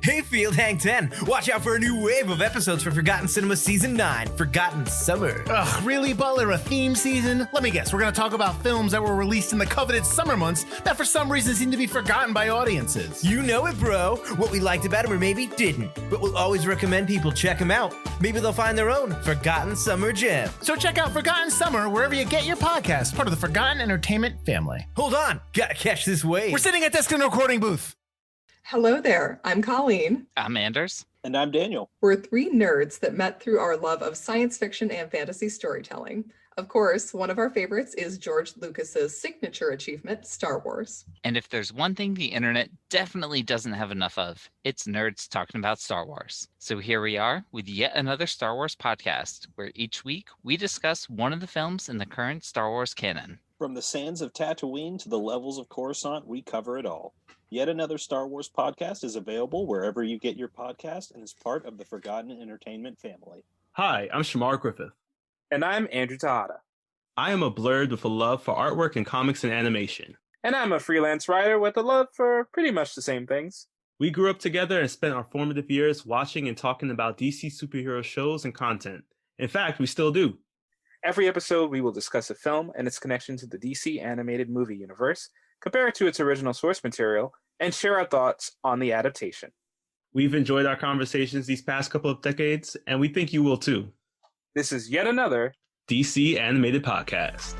Hey Field Hang 10, watch out for a new wave of episodes for Forgotten Cinema Season 9, Forgotten Summer. Ugh, really, Butler? A theme season? Let me guess, we're gonna talk about films that were released in the coveted summer months that for some reason seem to be forgotten by audiences. You know it, bro. What we liked about them or maybe didn't, but we'll always recommend people check them out. Maybe they'll find their own Forgotten Summer gem. So check out Forgotten Summer wherever you get your podcast, part of the Forgotten Entertainment family. Hold on, gotta catch this wave. We're sitting at desk in a recording booth. Hello there, I'm Colleen. I'm Anders. And I'm Daniel. We're three nerds that met through our love of science fiction and fantasy storytelling. Of course, one of our favorites is George Lucas's signature achievement, Star Wars. And if there's one thing the internet definitely doesn't have enough of, it's nerds talking about Star Wars. So here we are with yet another Star Wars podcast, where each week we discuss one of the films in the current Star Wars canon. From the sands of Tatooine to the levels of Coruscant, we cover it all. Yet another Star Wars podcast is available wherever you get your podcast and is part of the Forgotten Entertainment family. Hi, I'm Shamar Griffith. And I'm Andrew Tejada. I am a blurred with a love for artwork and comics and animation. And I'm a freelance writer with a love for pretty much the same things. We grew up together and spent our formative years watching and talking about DC superhero shows and content. In fact, we still do. Every episode, we will discuss a film and its connection to the DC animated movie universe, compare it to its original source material, and share our thoughts on the adaptation. We've enjoyed our conversations these past couple of decades, and we think you will too. This is yet another DC Animated Podcast.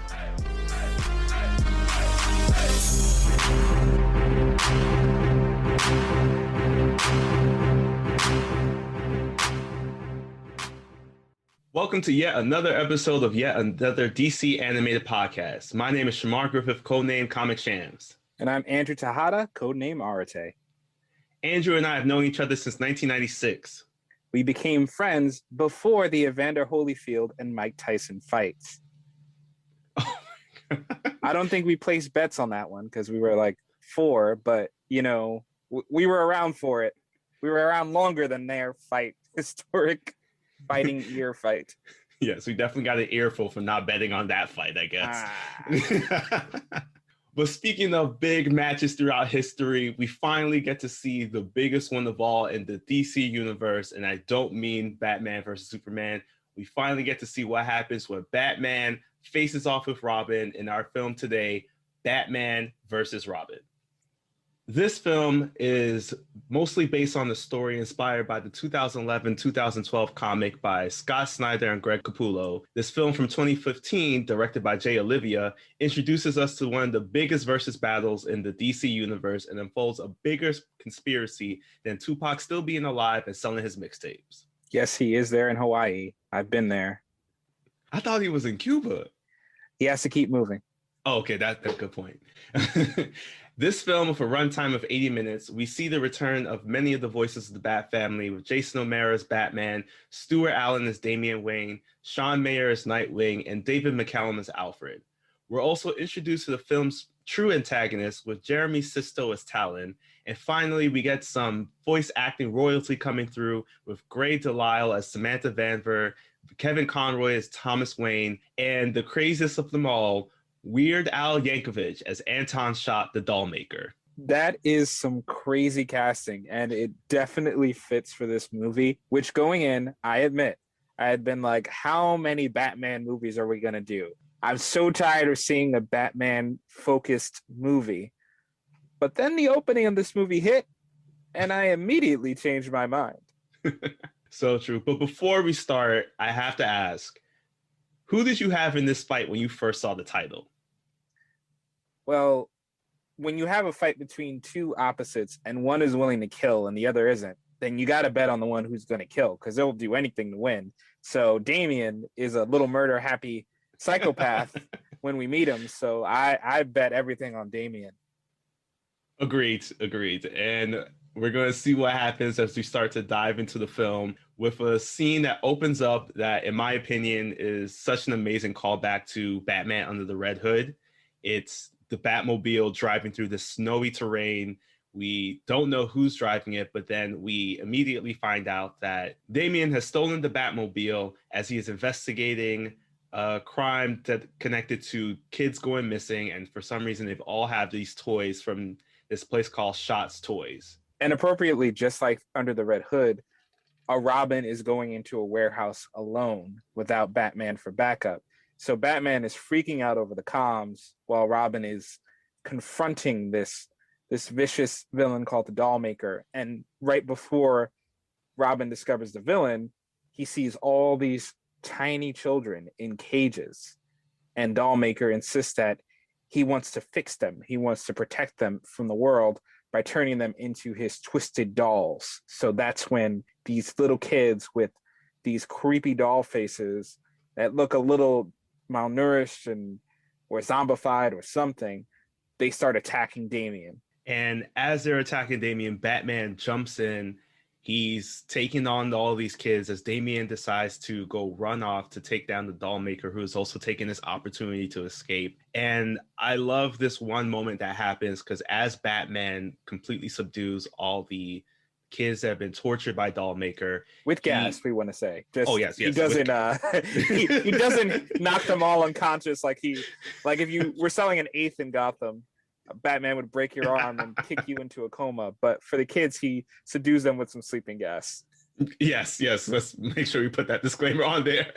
Welcome to yet another episode of yet another DC Animated Podcast. My name is Shamar Griffith, codename Comic Shams. And I'm Andrew Tejada, codename Arate. Andrew and I have known each other since 1996. We became friends before the Evander Holyfield and Mike Tyson fights. Oh I don't think we placed bets on that one because we were like 4, but you know, we were around for it. We were around longer than their fight, historic fighting ear fight. Yes, we definitely got an earful for not betting on that fight, I guess. But speaking of big matches throughout history, we finally get to see the biggest one of all in the DC universe, and I don't mean Batman versus Superman. We finally get to see what happens when Batman faces off with Robin in our film today, Batman versus Robin. This film is mostly based on the story inspired by the 2011-2012 comic by Scott Snyder and Greg Capullo. This film from 2015, directed by Jay Olivia, introduces us to one of the biggest versus battles in the DC universe and unfolds a bigger conspiracy than Tupac still being alive and selling his mixtapes. Yes, he is there in Hawaii. I've been there. I thought he was in Cuba. He has to keep moving. Oh, okay, that's a good point. This film, with a runtime of 80 minutes, we see the return of many of the voices of the Bat family, with Jason O'Mara as Batman, Stuart Allen as Damian Wayne, Sean Mayer as Nightwing, and David McCallum as Alfred. We're also introduced to the film's true antagonist, with Jeremy Sisto as Talon. And finally, we get some voice acting royalty coming through, with Gray Delisle as Samantha Vanver, Kevin Conroy as Thomas Wayne, and the craziest of them all, Weird Al Yankovic as Anton Schott, the doll maker. That is some crazy casting, and it definitely fits for this movie, which going in, I admit, I had been like, how many Batman movies are we going to do? I'm so tired of seeing a Batman-focused movie. But then the opening of this movie hit, and I immediately changed my mind. So true. But before we start, I have to ask, who did you have in this fight when you first saw the title? Well, when you have a fight between two opposites and one is willing to kill and the other isn't, then you got to bet on the one who's going to kill because they'll do anything to win. So Damian is a little murder-happy psychopath when we meet him. So I bet everything on Damian. Agreed. And we're going to see what happens as we start to dive into the film with a scene that opens up that, in my opinion, is such an amazing callback to Batman Under the Red Hood. It's the Batmobile driving through the snowy terrain. We don't know who's driving it, but then we immediately find out that Damian has stolen the Batmobile as he is investigating a crime that connected to kids going missing. And for some reason, they've all had these toys from this place called Shots Toys. And appropriately, just like under the Red Hood, a Robin is going into a warehouse alone without Batman for backup. So Batman is freaking out over the comms while Robin is confronting this vicious villain called the Dollmaker. And right before Robin discovers the villain, he sees all these tiny children in cages. And Dollmaker insists that he wants to fix them. He wants to protect them from the world by turning them into his twisted dolls. So that's when these little kids with these creepy doll faces that look a little malnourished and or zombified or something, they start attacking Damian. And as they're attacking Damian, Batman jumps in. He's taking on all these kids as Damian decides to go run off to take down the Dollmaker, who is also taking this opportunity to escape. And I love this one moment that happens because as Batman completely subdues all the kids that have been tortured by Dollmaker with gas, we want to say. Just, oh yes, he doesn't. He doesn't knock them all unconscious like if you were selling an eighth in Gotham. Batman would break your arm and kick you into a coma, but for the kids, he subdues them with some sleeping gas. Yes. Let's make sure we put that disclaimer on there.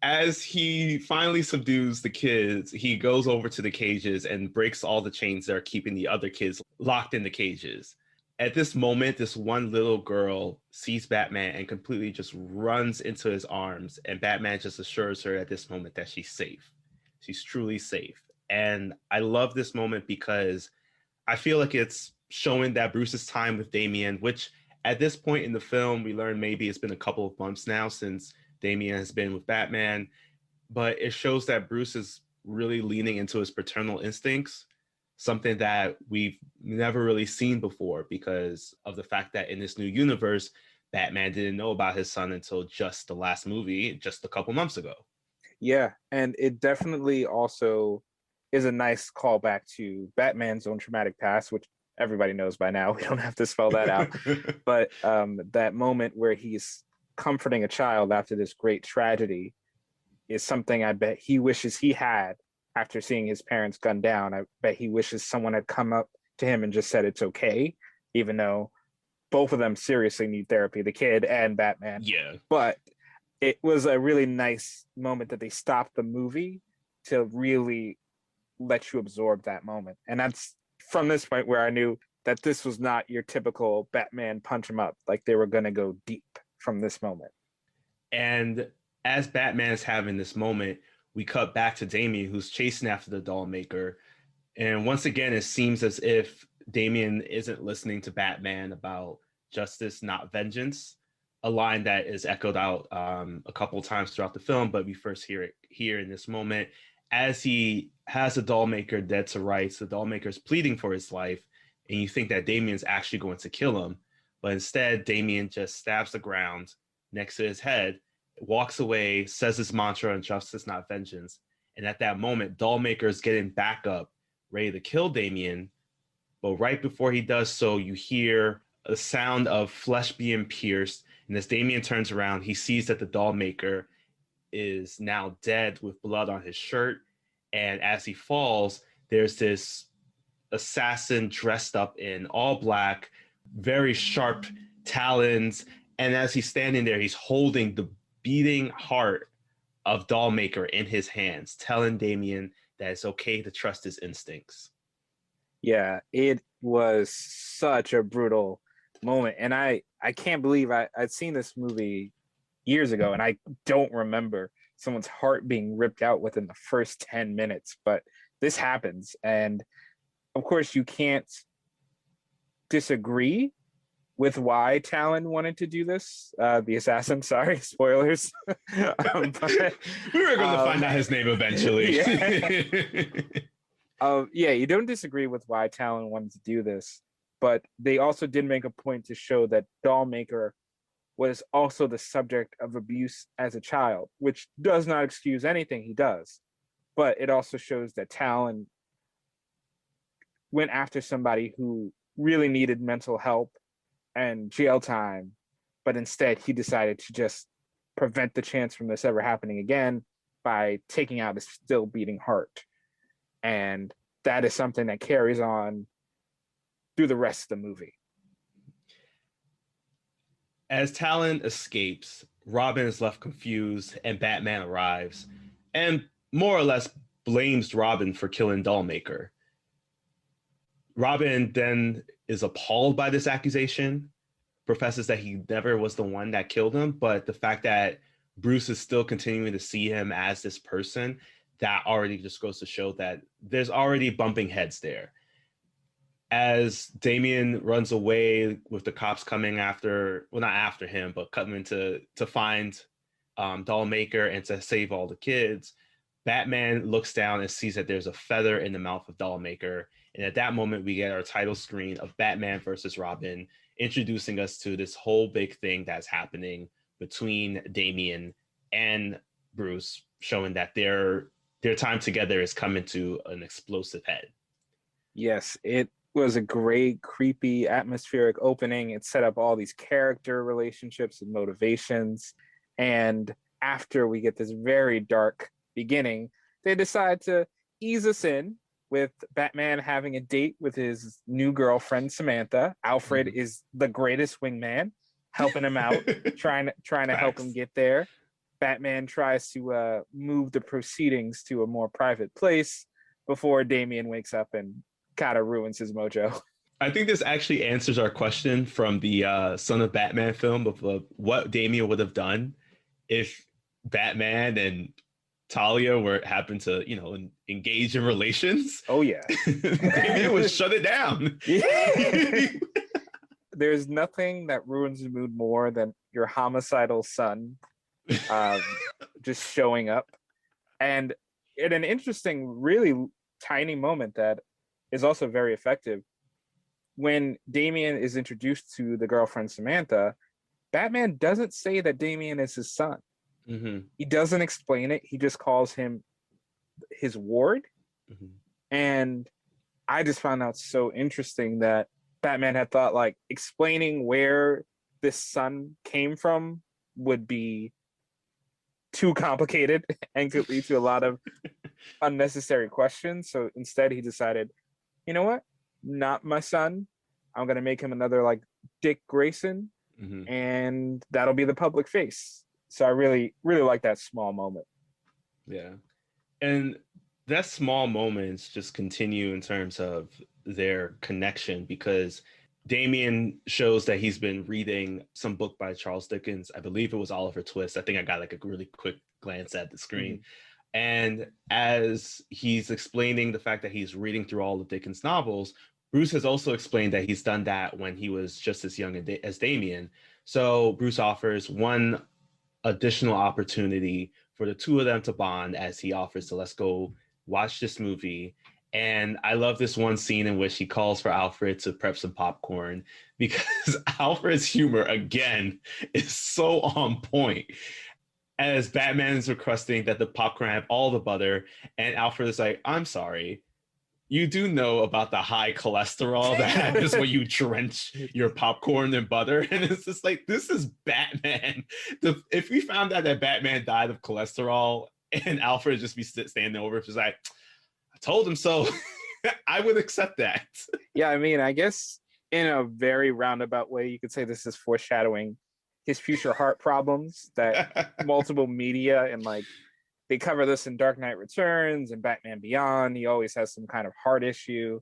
As he finally subdues the kids, he goes over to the cages and breaks all the chains that are keeping the other kids locked in the cages. At this moment, this one little girl sees Batman and completely just runs into his arms, and Batman just assures her at this moment that she's safe. She's truly safe. And I love this moment because I feel like it's showing that Bruce's time with Damian, which at this point in the film, we learn maybe it's been a couple of months now since Damian has been with Batman, but it shows that Bruce is really leaning into his paternal instincts, something that we've never really seen before because of the fact that in this new universe, Batman didn't know about his son until just the last movie, just a couple months ago. Yeah, and it definitely also is a nice callback to Batman's own traumatic past, which everybody knows by now. We don't have to spell that out. But that moment where he's comforting a child after this great tragedy is something I bet he wishes he had after seeing his parents gunned down. I bet he wishes someone had come up to him and just said it's okay, even though both of them seriously need therapy, the kid and Batman. Yeah. But it was a really nice moment that they stopped the movie to really let you absorb that moment. And that's from this point where I knew that this was not your typical Batman punch him up. Like they were going to go deep from this moment. And as Batman is having this moment, we cut back to Damian, who's chasing after the Dollmaker. And once again, it seems as if Damian isn't listening to Batman about justice, not vengeance, a line that is echoed out a couple of times throughout the film, but we first hear it here in this moment. As he has the Dollmaker dead to rights, the Dollmaker is pleading for his life, and you think that Damian's actually going to kill him. But instead, Damian just stabs the ground next to his head, walks away, says his mantra on justice, not vengeance. And at that moment, Dollmaker is getting back up, ready to kill Damian. But right before he does so, you hear a sound of flesh being pierced. And as Damian turns around, he sees that the Dollmaker is now dead with blood on his shirt. And as he falls, there's this assassin dressed up in all black, very sharp talons. And as he's standing there, he's holding the beating heart of Dollmaker in his hands, telling Damian that it's okay to trust his instincts. Yeah, it was such a brutal moment. And I can't believe I'd seen this movie years ago, and I don't remember someone's heart being ripped out within the first 10 minutes, but this happens. And of course, you can't disagree with why Talon wanted to do this. The assassin, sorry, spoilers. But, we were going to find out his name eventually. Yeah, you don't disagree with why Talon wanted to do this, but they also did make a point to show that Dollmaker was also the subject of abuse as a child, which does not excuse anything he does, but it also shows that Talon went after somebody who really needed mental help and jail time, but instead he decided to just prevent the chance from this ever happening again by taking out his still beating heart. And that is something that carries on through the rest of the movie. As Talon escapes, Robin is left confused, and Batman arrives and more or less blames Robin for killing Dollmaker. Robin then is appalled by this accusation, professes that he never was the one that killed him, but the fact that Bruce is still continuing to see him as this person, that already just goes to show that there's already bumping heads there. As Damian runs away with the cops coming after, well, not after him, but coming to find Dollmaker and to save all the kids, Batman looks down and sees that there's a feather in the mouth of Dollmaker. And at that moment, we get our title screen of Batman versus Robin, introducing us to this whole big thing that's happening between Damian and Bruce, showing that their time together is coming to an explosive head. Yes, it was a great, creepy, atmospheric opening. It set up all these character relationships and motivations. And after we get this very dark beginning, they decide to ease us in with Batman having a date with his new girlfriend, Samantha. Alfred is the greatest wingman, helping him out, trying to help him get there. Batman tries to move the proceedings to a more private place before Damian wakes up and kind of ruins his mojo. I think this actually answers our question from the Son of Batman film of what Damian would have done if Batman and Talia happened to, engage in relations. Oh yeah. Damian would shut it down. There's nothing that ruins the mood more than your homicidal son just showing up. And in an interesting, really tiny moment that is also very effective, when Damian is introduced to the girlfriend Samantha, Batman doesn't say that Damian is his son. Mm-hmm. He doesn't explain it. He just calls him his ward. Mm-hmm. And I just found out so interesting that Batman had thought like explaining where this son came from would be too complicated and could lead to a lot of unnecessary questions. So instead he decided, you know what? Not my son. I'm going to make him another like Dick Grayson, and that'll be the public face. So I really, really like that small moment. Yeah. And that small moments just continue in terms of their connection, because Damian shows that he's been reading some book by Charles Dickens. I believe it was Oliver Twist. I think I got like a really quick glance at the screen. And as he's explaining the fact that he's reading through all of Dickens' novels, Bruce has also explained that he's done that when he was just as young as Damian. So Bruce offers one additional opportunity for the two of them to bond, as he offers to let's go watch this movie. And I love this one scene in which he calls for Alfred to prep some popcorn, because Alfred's humor, again, is so on point. As Batman is requesting that the popcorn have all the butter, and Alfred is like, I'm sorry, you do know about the high cholesterol that happens when you drench your popcorn in butter. And it's just like, this is Batman. If we found out that Batman died of cholesterol and Alfred just be standing over, just like, I told him so, I would accept that. Yeah, I mean, I guess in a very roundabout way, you could say this is foreshadowing his future heart problems that multiple media and like they cover this in Dark Knight Returns and Batman Beyond. He always has some kind of heart issue.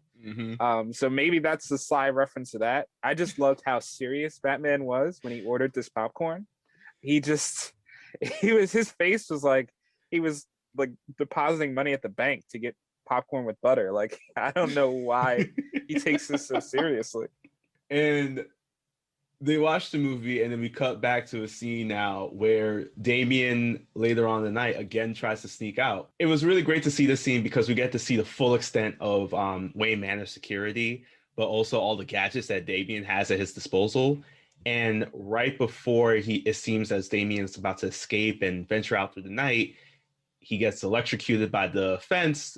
So maybe that's the sly reference to that. I just loved how serious Batman was when he ordered this popcorn. His face was like, he was like depositing money at the bank to get popcorn with butter. Like, I don't know why he takes this so seriously. And they watch the movie, and then we cut back to a scene now where Damian later on in the night again tries to sneak out. It was really great to see this scene because we get to see the full extent of Wayne Manor's security, but also all the gadgets that Damian has at his disposal. And right before it seems as Damian's about to escape and venture out through the night, he gets electrocuted by the fence.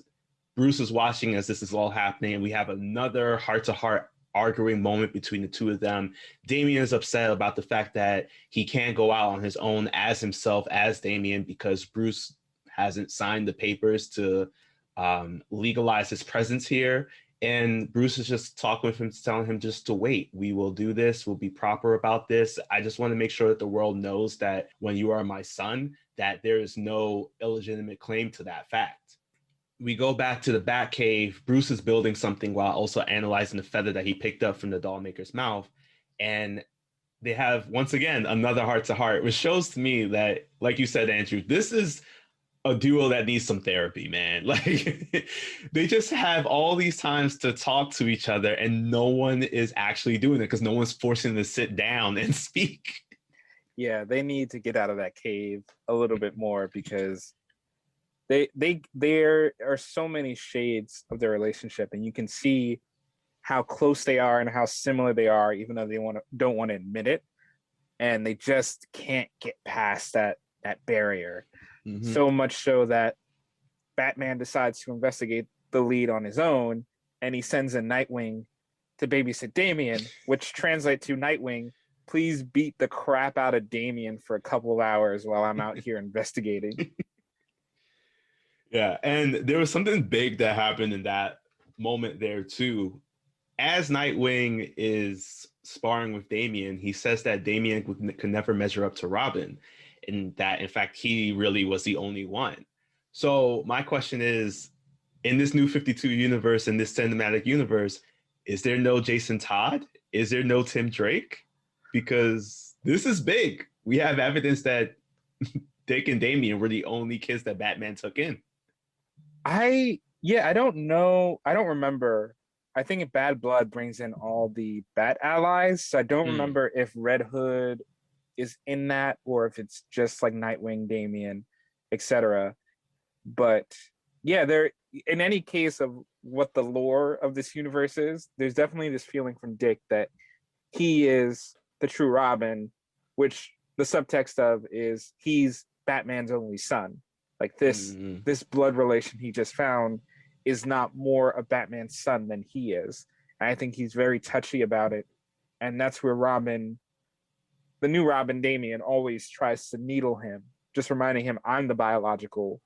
Bruce is watching as this is all happening, and we have another heart-to-heart arguing moment between the two of them. Damian is upset about the fact that he can't go out on his own as himself as Damian because Bruce hasn't signed the papers to legalize his presence here. And Bruce is just talking with him, telling him just to wait. We will do this. We'll be proper about this. I just want to make sure that the world knows that when you are my son, that there is no illegitimate claim to that fact. We go back to the Batcave. Bruce is building something while also analyzing the feather that he picked up from the doll maker's mouth. And they have, once again, another heart-to-heart, which shows to me that, like you said, Andrew, this is a duo that needs some therapy, man. Like, they just have all these times to talk to each other and no one is actually doing it because no one's forcing them to sit down and speak. Yeah, they need to get out of that cave a little bit more because there are so many shades of their relationship, and you can see how close they are and how similar they are, even though they don't want to admit it, and they just can't get past that barrier. Mm-hmm. So much so that Batman decides to investigate the lead on his own, and he sends in Nightwing to babysit Damian, which translates to Nightwing, please beat the crap out of Damian for a couple of hours while I'm out here investigating. Yeah, and there was something big that happened in that moment there too. As Nightwing is sparring with Damian, he says that Damian could never measure up to Robin, and that in fact he really was the only one. So my question is, in this new 52 universe, in this cinematic universe, is there no Jason Todd? Is there no Tim Drake? Because this is big. We have evidence that Dick and Damian were the only kids that Batman took in. I don't know. I don't remember. I think Bad Blood brings in all the Bat allies. So I don't remember if Red Hood is in that or if it's just like Nightwing, Damian, etc. But yeah, there, in any case of what the lore of this universe is, there's definitely this feeling from Dick that he is the true Robin, which the subtext of is he's Batman's only son. Like this blood relation he just found is not more of Batman's son than he is. And I think he's very touchy about it. And that's where Robin, the new Robin, Damian, always tries to needle him, just reminding him, I'm the biological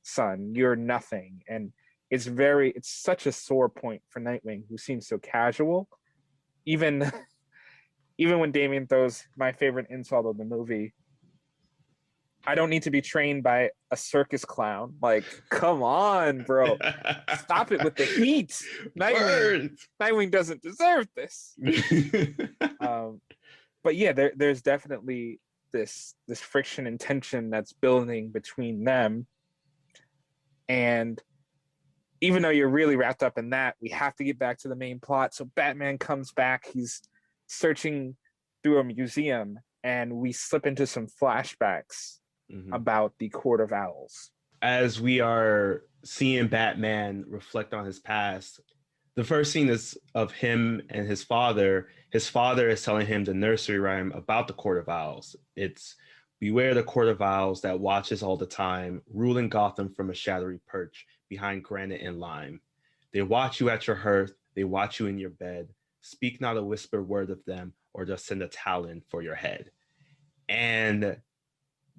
son, you're nothing. And it's such a sore point for Nightwing, who seems so casual. Even when Damian throws my favorite insult of the movie, I don't need to be trained by a circus clown. Like, come on, bro. Stop it with the heat. Nightwing doesn't deserve this. But yeah, there's definitely this friction and tension that's building between them. And even though you're really wrapped up in that, we have to get back to the main plot. So Batman comes back. He's searching through a museum, and we slip into some flashbacks about the Court of Owls. As we are seeing Batman reflect on his past, the first scene is of him and his father. His father is telling him the nursery rhyme about the Court of Owls. It's, beware the Court of Owls that watches all the time, ruling Gotham from a shadowy perch behind granite and lime. They watch you at your hearth, they watch you in your bed. Speak not a whisper word of them, or just send a talon for your head. And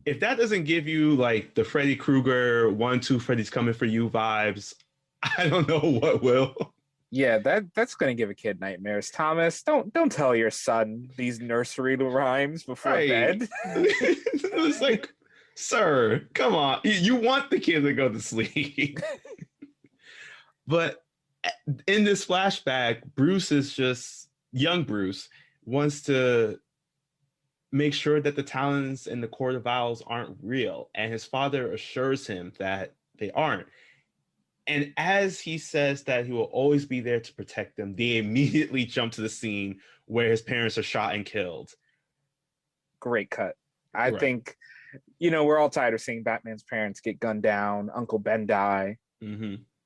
if that doesn't give you like the Freddy Krueger 1-2 Freddy's coming for you vibes, I don't know what will. Yeah, that's gonna give a kid nightmares. Thomas, don't tell your son these nursery rhymes before bed. It's like, sir, come on. You want the kid to go to sleep. But in this flashback, Bruce is just, young Bruce wants to make sure that the Talons in the Court of Owls aren't real. And his father assures him that they aren't. And as he says that he will always be there to protect them, they immediately jump to the scene where his parents are shot and killed. Great cut. I think, we're all tired of seeing Batman's parents get gunned down, Uncle Ben die.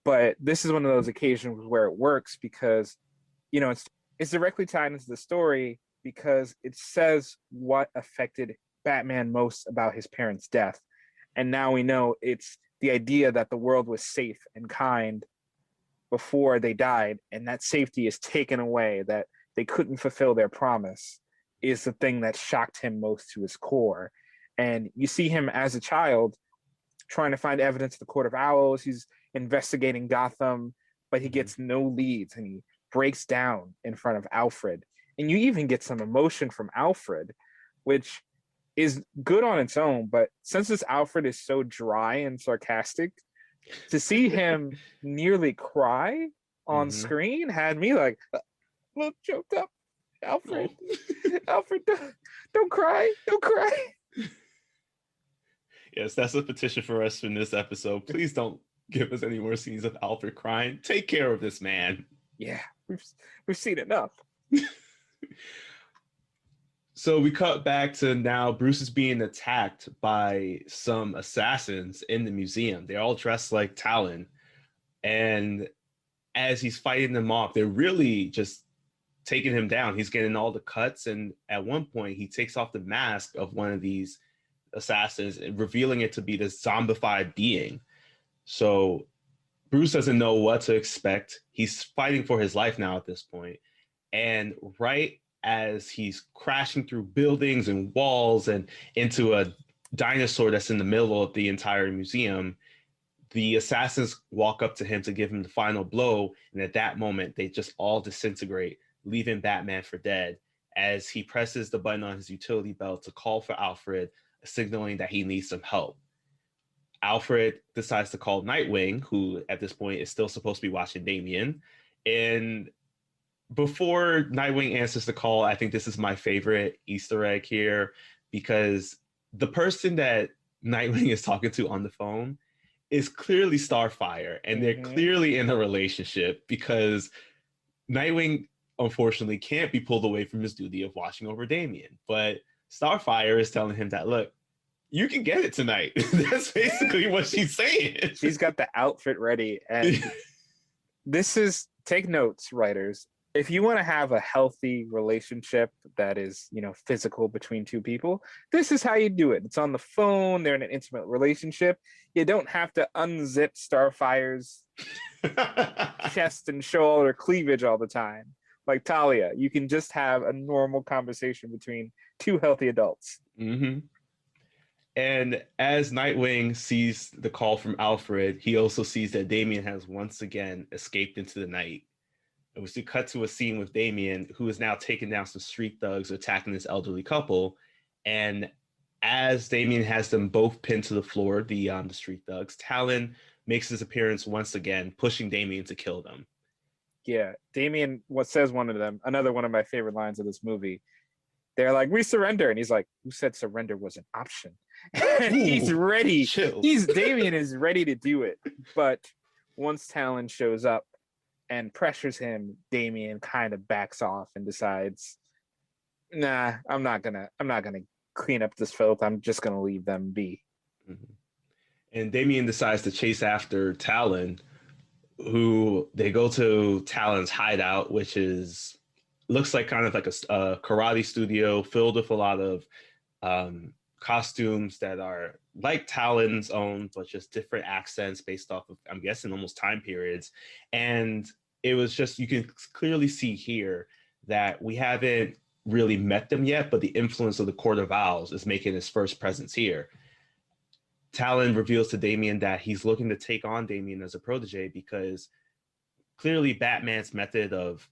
But this is one of those occasions where it works because, it's directly tied into the story because it says what affected Batman most about his parents' death. And now we know it's the idea that the world was safe and kind before they died, and that safety is taken away, that they couldn't fulfill their promise, is the thing that shocked him most to his core. And you see him as a child trying to find evidence of the Court of Owls. He's investigating Gotham, but he gets no leads and he breaks down in front of Alfred. And you even get some emotion from Alfred, which is good on its own. But since this Alfred is so dry and sarcastic, to see him nearly cry on screen had me like, look, choked up. Alfred, Alfred, don't cry, don't cry. Yes, that's a petition for us in this episode. Please don't give us any more scenes of Alfred crying. Take care of this man. Yeah, we've seen enough. So we cut back to now Bruce is being attacked by some assassins in the museum. They're all dressed like Talon. And as he's fighting them off, they're really just taking him down. He's getting all the cuts. And at one point, he takes off the mask of one of these assassins, revealing it to be this zombified being. So Bruce doesn't know what to expect. He's fighting for his life now at this point. And right as he's crashing through buildings and walls and into a dinosaur that's in the middle of the entire museum, the assassins walk up to him to give him the final blow. And at that moment, they just all disintegrate, leaving Batman for dead as he presses the button on his utility belt to call for Alfred, signaling that he needs some help. Alfred decides to call Nightwing, who at this point is still supposed to be watching Damian. And before Nightwing answers the call, I think this is my favorite Easter egg here, because the person that Nightwing is talking to on the phone is clearly Starfire, and they're clearly in a relationship, because Nightwing unfortunately can't be pulled away from his duty of watching over Damian. But Starfire is telling him that, look, you can get it tonight. That's basically what she's saying. She's got the outfit ready. And this is, take notes, writers. If you want to have a healthy relationship that is, physical between two people, this is how you do it. It's on the phone. They're in an intimate relationship. You don't have to unzip Starfire's chest and show all her cleavage all the time. Like Talia, you can just have a normal conversation between two healthy adults. And as Nightwing sees the call from Alfred, he also sees that Damian has once again escaped into the night. It was to cut to a scene with Damian, who is now taking down some street thugs attacking this elderly couple. And as Damian has them both pinned to the floor, the street thugs, Talon makes his appearance once again, pushing Damian to kill them. Yeah, Damian, another one of my favorite lines of this movie. They're like, we surrender. And he's like, who said surrender was an option? And he's ready. Damian is ready to do it. But once Talon shows up and pressures him, Damian kind of backs off and decides, nah, I'm not gonna clean up this filth. I'm just gonna leave them be. And Damian decides to chase after Talon, who they go to Talon's hideout, which looks like kind of like a karate studio filled with a lot of costumes that are like Talon's own, but just different accents based off of, I'm guessing, almost time periods. And it was just, you can clearly see here that we haven't really met them yet, but the influence of the Court of Owls is making his first presence here. Talon reveals to Damian that he's looking to take on Damian as a protege because clearly Batman's method of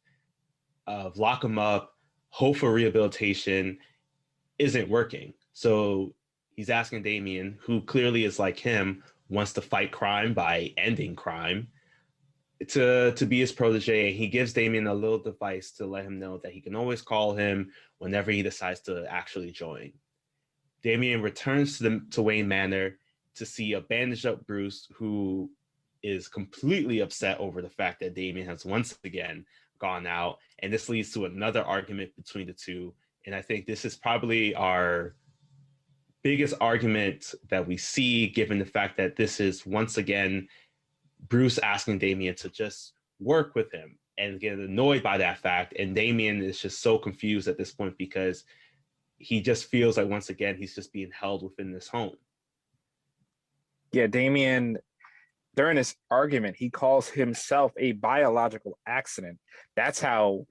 lock him up, hope for rehabilitation isn't working. So he's asking Damian, who clearly is like him, wants to fight crime by ending crime, to be his protege. And he gives Damian a little device to let him know that he can always call him whenever he decides to actually join. Damian returns to Wayne Manor to see a bandaged up Bruce, who is completely upset over the fact that Damian has once again gone out. And this leads to another argument between the two. And I think this is probably our biggest argument that we see, given the fact that this is once again Bruce asking Damian to just work with him and get annoyed by that fact. And Damian is just so confused at this point because he just feels like once again he's just being held within this home. Yeah, Damian, during this argument, he calls himself a biological accident. That's how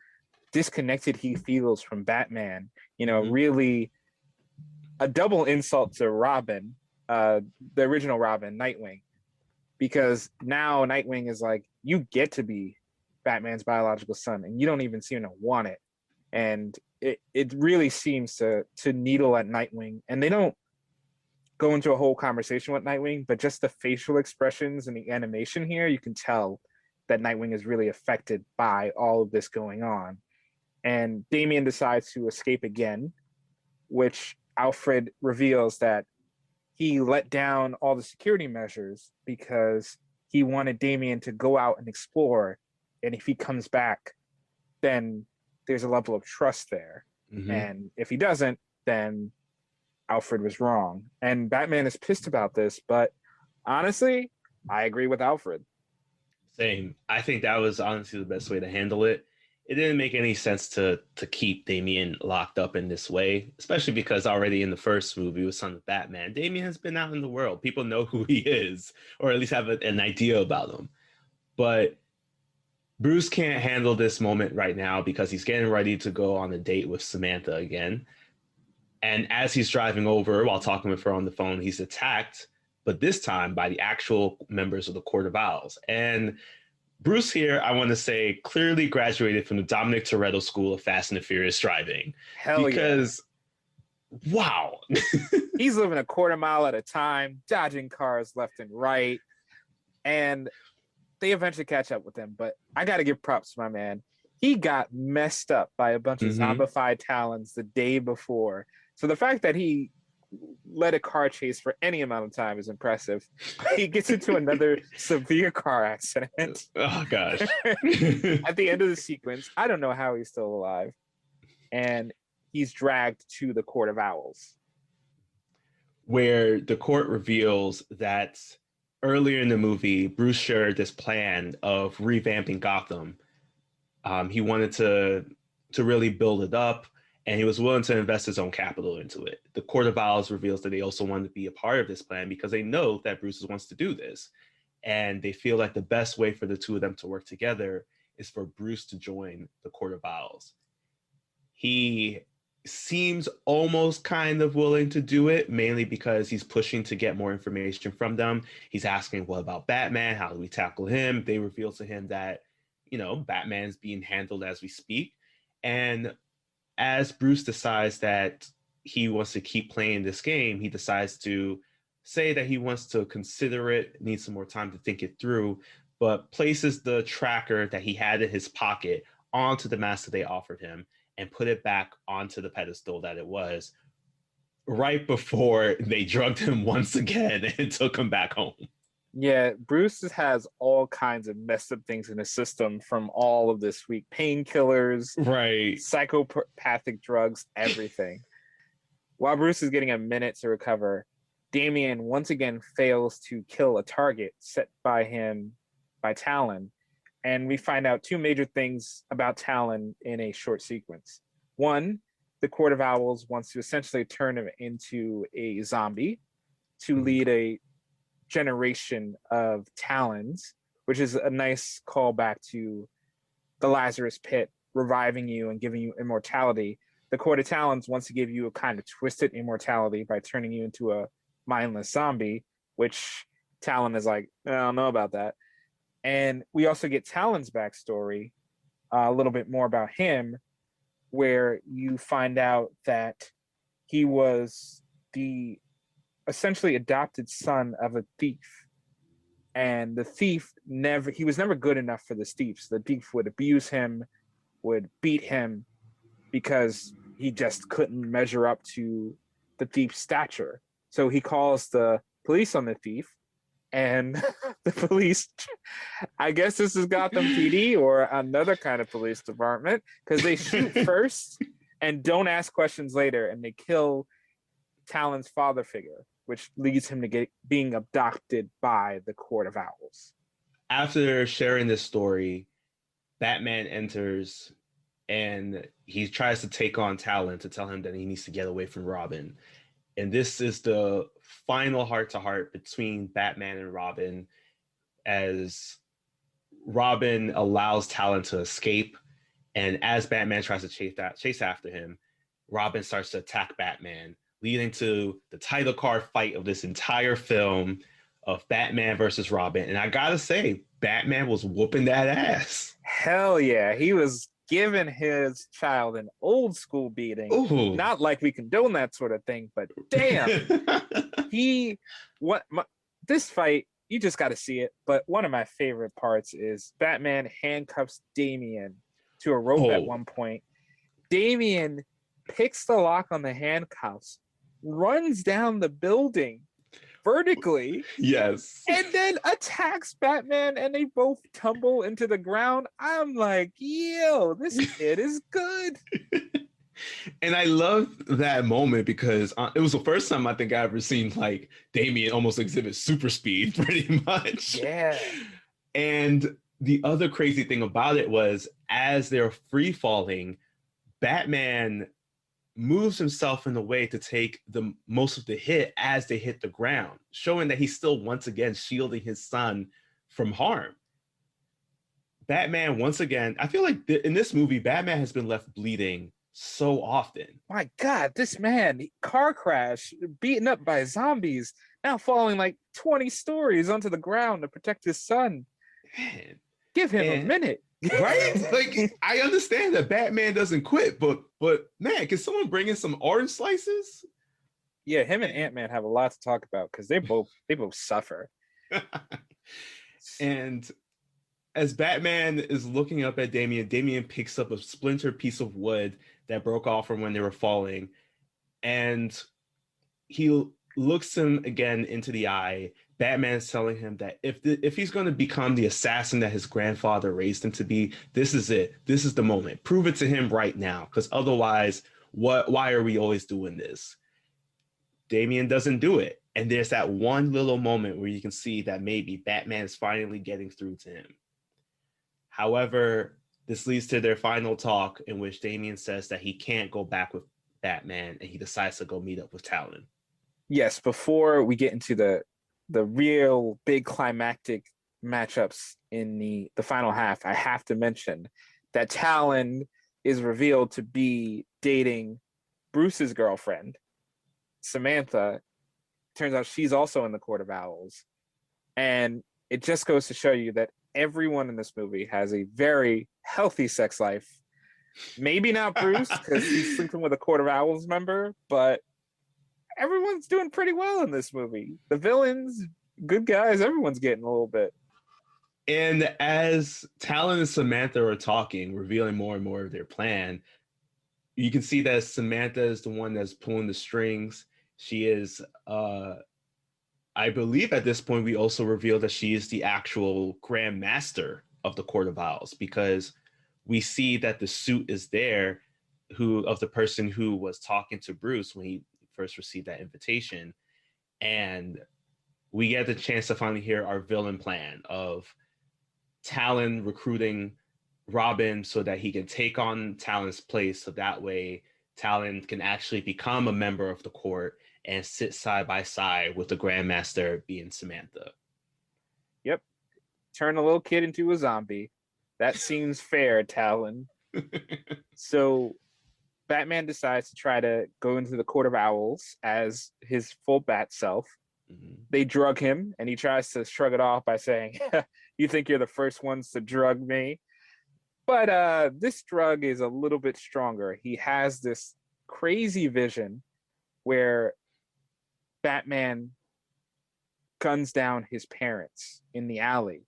disconnected he feels from Batman. Really a double insult to Robin, the original Robin, Nightwing. because now Nightwing is like, you get to be Batman's biological son, and you don't even seem to want it. And it really seems to needle at Nightwing, and they don't go into a whole conversation with Nightwing, but just the facial expressions and the animation here, you can tell that Nightwing is really affected by all of this going on. And Damian decides to escape again, which Alfred reveals that he let down all the security measures because he wanted Damian to go out and explore. And if he comes back, then there's a level of trust there. Mhm. And if he doesn't, then Alfred was wrong. And Batman is pissed about this, but honestly, I agree with Alfred. Same. I think that was honestly the best way to handle it. It didn't make any sense to keep Damian locked up in this way, especially because already in the first movie with Son of Batman, Damian has been out in the world. People know who he is, or at least have an idea about him. But Bruce can't handle this moment right now because he's getting ready to go on a date with Samantha again. And as he's driving over while talking with her on the phone, he's attacked, but this time by the actual members of the Court of Owls. And Bruce here, I want to say, clearly graduated from the Dominic Toretto School of Fast and the Furious driving. Hell because, wow. He's living a quarter mile at a time, dodging cars left and right. And they eventually catch up with him. But I got to give props to my man. He got messed up by a bunch of zombified Talons the day before. So the fact that he led a car chase for any amount of time is impressive. He gets into another severe car accident. Oh, gosh. At the end of the sequence, I don't know how he's still alive. And he's dragged to the Court of Owls. Where the court reveals that earlier in the movie, Bruce shared this plan of revamping Gotham. He wanted to really build it up, and he was willing to invest his own capital into it. The Court of Owls reveals that they also wanted to be a part of this plan because they know that Bruce wants to do this. And they feel like the best way for the two of them to work together is for Bruce to join the Court of Owls. He seems almost kind of willing to do it, mainly because he's pushing to get more information from them. He's asking, what about Batman? How do we tackle him? They reveal to him that, Batman's being handled as we speak. And as Bruce decides that he wants to keep playing this game, he decides to say that he wants to consider it, needs some more time to think it through, but places the tracker that he had in his pocket onto the mask that they offered him and put it back onto the pedestal that it was right before they drugged him once again and took him back home. Yeah, Bruce has all kinds of messed up things in his system from all of this week. Painkillers, right, psychopathic drugs, everything. While Bruce is getting a minute to recover, Damian once again fails to kill a target set by him by Talon. And we find out two major things about Talon in a short sequence. One, the Court of Owls wants to essentially turn him into a zombie to lead a generation of Talons, which is a nice callback to the Lazarus Pit, reviving you and giving you immortality. The Court of Talons wants to give you a kind of twisted immortality by turning you into a mindless zombie, which Talon is like, I don't know about that. And we also get Talon's backstory, a little bit more about him, where you find out that he was the essentially adopted son of a thief. And the thief he was never good enough for the thief. So the thief would abuse him, would beat him because he just couldn't measure up to the thief's stature. So he calls the police on the thief, and the police, I guess this is Gotham PD or another kind of police department, because they shoot first and don't ask questions later, and they kill Talon's father figure, which leads him to being abducted by the Court of Owls. After sharing this story, Batman enters and he tries to take on Talon to tell him that he needs to get away from Robin. And this is the final heart-to-heart between Batman and Robin, as Robin allows Talon to escape. And as Batman tries to chase after him, Robin starts to attack Batman, leading to the title card fight of this entire film, of Batman versus Robin. And I gotta say, Batman was whooping that ass. Hell yeah. He was giving his child an old school beating. Ooh. Not like we condone that sort of thing, but damn. This fight, you just got to see it. But one of my favorite parts is Batman handcuffs Damian to a rope at one point. Damian picks the lock on the handcuffs, runs down the building vertically, Yes, and then attacks Batman, and they both tumble into the ground. I'm like, yo, this kid is good. And I love that moment because it was the first time I think I ever seen like Damian almost exhibit super speed, pretty much. Yeah. And the other crazy thing about it was, as they're free falling, Batman moves himself in a way to take the most of the hit as they hit the ground, showing that he's still once again shielding his son from harm. Batman, once again, I feel like in this movie, Batman has been left bleeding so often. My God, this man, car crash, beaten up by zombies, now falling like 20 stories onto the ground to protect his son. Man. Give him a minute. Right? Like, I understand that Batman doesn't quit, but man, can someone bring in some orange slices? Yeah, him and Ant-Man have a lot to talk about because they both suffer. And as Batman is looking up at Damian, Damian picks up a splintered piece of wood that broke off from when they were falling, and he looks him again into the eye. Batman's telling him that if he's going to become the assassin that his grandfather raised him to be, this is it. This is the moment. Prove it to him right now, because otherwise, why are we always doing this? Damian doesn't do it. And there's that one little moment where you can see that maybe Batman is finally getting through to him. However, this leads to their final talk, in which Damian says that he can't go back with Batman, and he decides to go meet up with Talon. Yes, before we get into the real big climactic matchups in the final half, I have to mention that Talon is revealed to be dating Bruce's girlfriend, Samantha. Turns out she's also in the Court of Owls. And it just goes to show you that everyone in this movie has a very healthy sex life. Maybe not Bruce, because he's sleeping with a Court of Owls member, but everyone's doing pretty well in this movie. The villains, good guys, everyone's getting a little bit. And as Talon and Samantha are talking, revealing more and more of their plan, you can see that Samantha is the one that's pulling the strings. She is, I believe at this point, we also reveal that she is the actual Grand Master of the Court of Owls, because we see that the suit is there of the person who was talking to Bruce when he first received that invitation. And we get the chance to finally hear our villain plan of Talon recruiting Robin so that he can take on Talon's place, so that way Talon can actually become a member of the court and sit side by side with the Grandmaster being Samantha. Yep. Turn a little kid into a zombie. That seems fair, Talon. So Batman decides to try to go into the Court of Owls as his full bat self. Mm-hmm. They drug him, and he tries to shrug it off by saying, you think you're the first ones to drug me? But this drug is a little bit stronger. He has this crazy vision where Batman guns down his parents in the alley.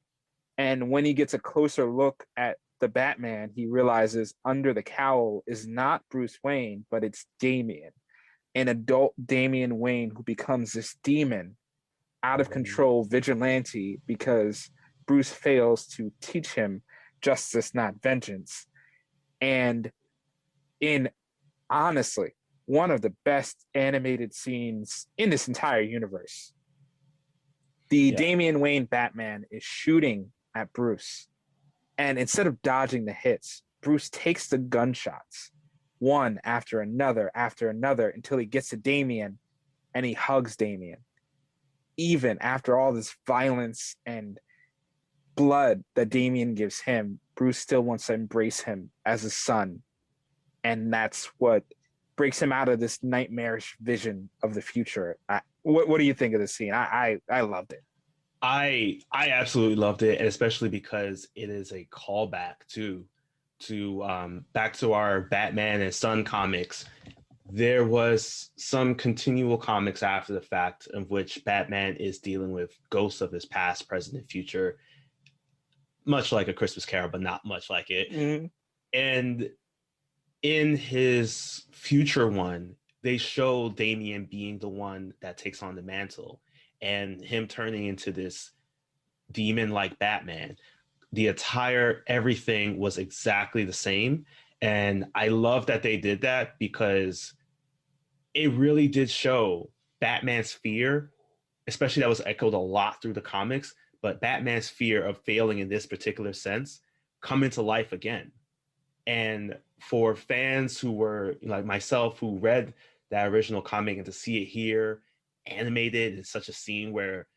And when he gets a closer look at the Batman, he realizes under the cowl is not Bruce Wayne, but it's Damian, an adult Damian Wayne who becomes this demon, out of control vigilante, because Bruce fails to teach him justice, not vengeance. And in, honestly, one of the best animated scenes in this entire universe, the Damian Wayne Batman is shooting at Bruce. And instead of dodging the hits, Bruce takes the gunshots, one after another, until he gets to Damian, and he hugs Damian. Even after all this violence and blood that Damian gives him, Bruce still wants to embrace him as a son. And that's what breaks him out of this nightmarish vision of the future. What do you think of the scene? I loved it. I absolutely loved it, and especially because it is a callback to back to our Batman and Son comics. There was some continual comics after the fact of which Batman is dealing with ghosts of his past, present, and future, much like A Christmas Carol, but not much like it. Mhm. And in his future one, they show Damian being the one that takes on the mantle and him turning into this demon like Batman. The attire, everything was exactly the same. And I love that they did that because it really did show Batman's fear, especially that was echoed a lot through the comics, but Batman's fear of failing in this particular sense come into life again. And for fans who were like myself, who read that original comic and to see it here animated in such a scene where